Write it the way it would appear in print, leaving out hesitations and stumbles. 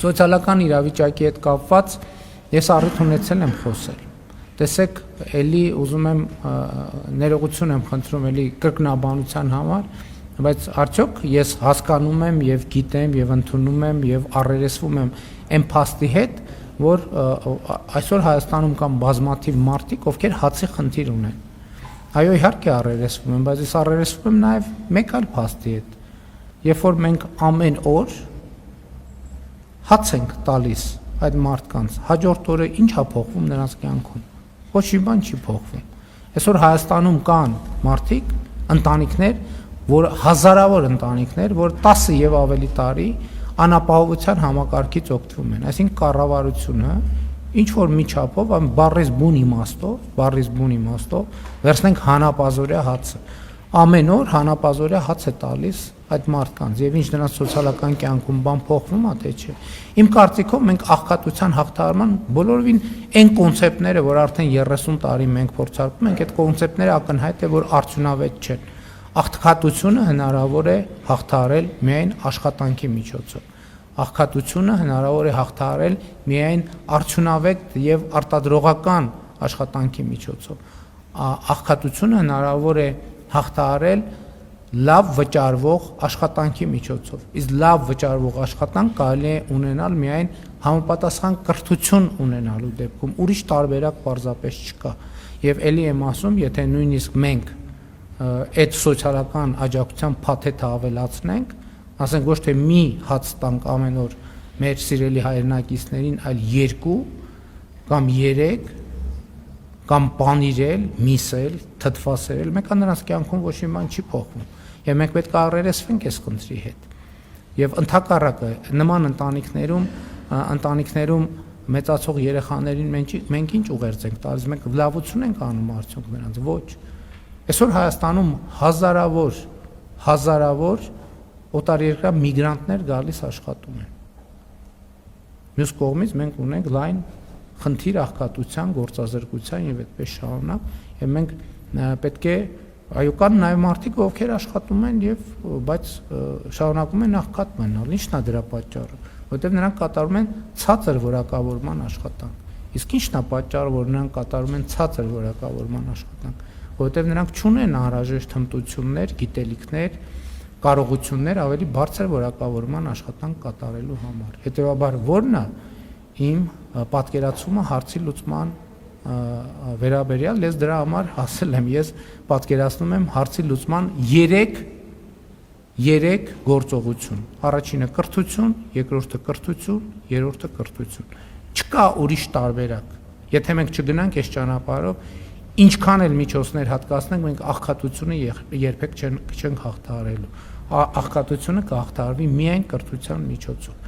Սոցիալական իրավիճակի հետ կապված ես առիթ ունեցել եմ խոսել։ Տեսեք, էլի ուզում եմ ներողություն եմ խնդրում էլի կրկնաբանության համար, բայց արդյոք ես հասկանում եմ եւ գիտեմ եւ ընդունում եմ եւ առերեսվում եմ այն փաստի հետ, որ այսօր Հայաստանում կան բազմաթիվ մարդիկ, ովքեր հացի խնդիր ունեն։ Այո, իհարկե առերեսվում եմ, բայց ես առերեսվում եմ նաեւ մեկ այլ փաստի հետ։ Երբ որ մենք ամեն օր հաց ենք տալիս այդ մարդկանց, հաջորդ օրը ինչ է փոխվում նրանց կյանքում։ Ոչ մի բան չի փոխվում։ Այսօր Հայաստանում կան մարդիկ, ընտանիքներ, որ հազարավոր ընտանիքներ, որ 10 եւ ավելի տարի անապահովության համակարգից օգտվում են, այսինքն կառավարությունը ինչ որ միջապով, բառից բուն իմաստով, վերցնենք հանապազորյա հացը։ Ամեն օր հանապազորյա հաց է տալիս այդ մարդկանց եւ ինչ նրանց սոցիալական կյանքում բան փոխվում է թե չէ։ Իմ կարծիքով մենք աղքատության հաղթահարման բոլորովին այն կոնցեպտները, որ արդեն 30 տարի մենք փորձարկում ենք, այդ կոնցեպտները ակնհայտ է, որ արդյունավետ չեն։ Աղքատությունը հնարավոր է հաղթահարել միայն աշխատանքի միջոցով։ Աղքատությունը հնարավոր է հաղթահարել միայն արդյունավետ եւ արտադրողական աշխատանքի միջոցով։ Աղքատությունը հնարավոր է հաղթահարել լավ վճարվող աշխատանքի միջոցով։ Իսկ լավ վճարվող աշխատանք կարելի է ունենալ միայն համապատասխան կրթություն ունենալու դեպքում, ուրիշ տարբերակ պարզապես չկա։ Եվ ելի եմ ասում, եթե նույնիսկ մենք այդ սոցիալական աջակցության փաթեթը ավելացնենք, ասենք ոչ թե մի հաց տանք ամեն օր մեր սիրելի հայրենակիցներին, այլ 2 կամ 3 կամ պանիրել, միսել, թթվասերել, մեկը նրանց կյանքում ոչ մի բան չի փոխվում։ Եվ մենք պետք է առերեսվենք այս խնդրի հետ։ Եվ ընդհակառակը նման ընտանիքներում մեծացող երեխաներին մենք ինչ ուղերձ ենք տալիս, մենք լավություն ենք անում արդյոք նրանց, ոչ։ Այսօր Հայաստանում հազարավոր օտարերկրյա միգրանտներ գալիս աշխատում են։ Մյուս կողմից մենք ունենք լայն խնդիր աղքատության, գործազրկության եւ այդպես շարունակ, եւ մենք պետք է այո կան նաեւ մարդիկ, ովքեր աշխատում են եւ բայց շարունակում են աղքատ մնալ։ Ինչն է դրա պատճառը, որովհետեւ նրանք կատարում են ցածր որակավորման աշխատանք։ Իսկ ինչն է պատճառը, որ նրանք կատարում են ցածր որակավորման աշխատանք, որովհետեւ նրանք չունեն անհրաժեշտ հմտություններ, գիտելիքներ, կարողություններ ավելի բարձր որակավորման աշխատանք կատարելու համար։ Հետևաբար ո՞րն է իմ պատկերացումը հարցի լուծման վերաբերյալ, ես դրա համար ասել եմ, ես պատկերացնում եմ հարցի լուծման 3 գործողություն։ Առաջինը կրթություն, երկրորդը կրթություն, երրորդը կրթություն։ Չկա ուրիշ տարբերակ։ Եթե մենք չգնանք այս ճանապարհով, ինչքան էլ միջոցներ հատկացնենք, մենք աղքատությունը երբեք չենք հաղթահարելու։ Աղքատությունը կհաղթահարվի միայն կրթության միջոցով։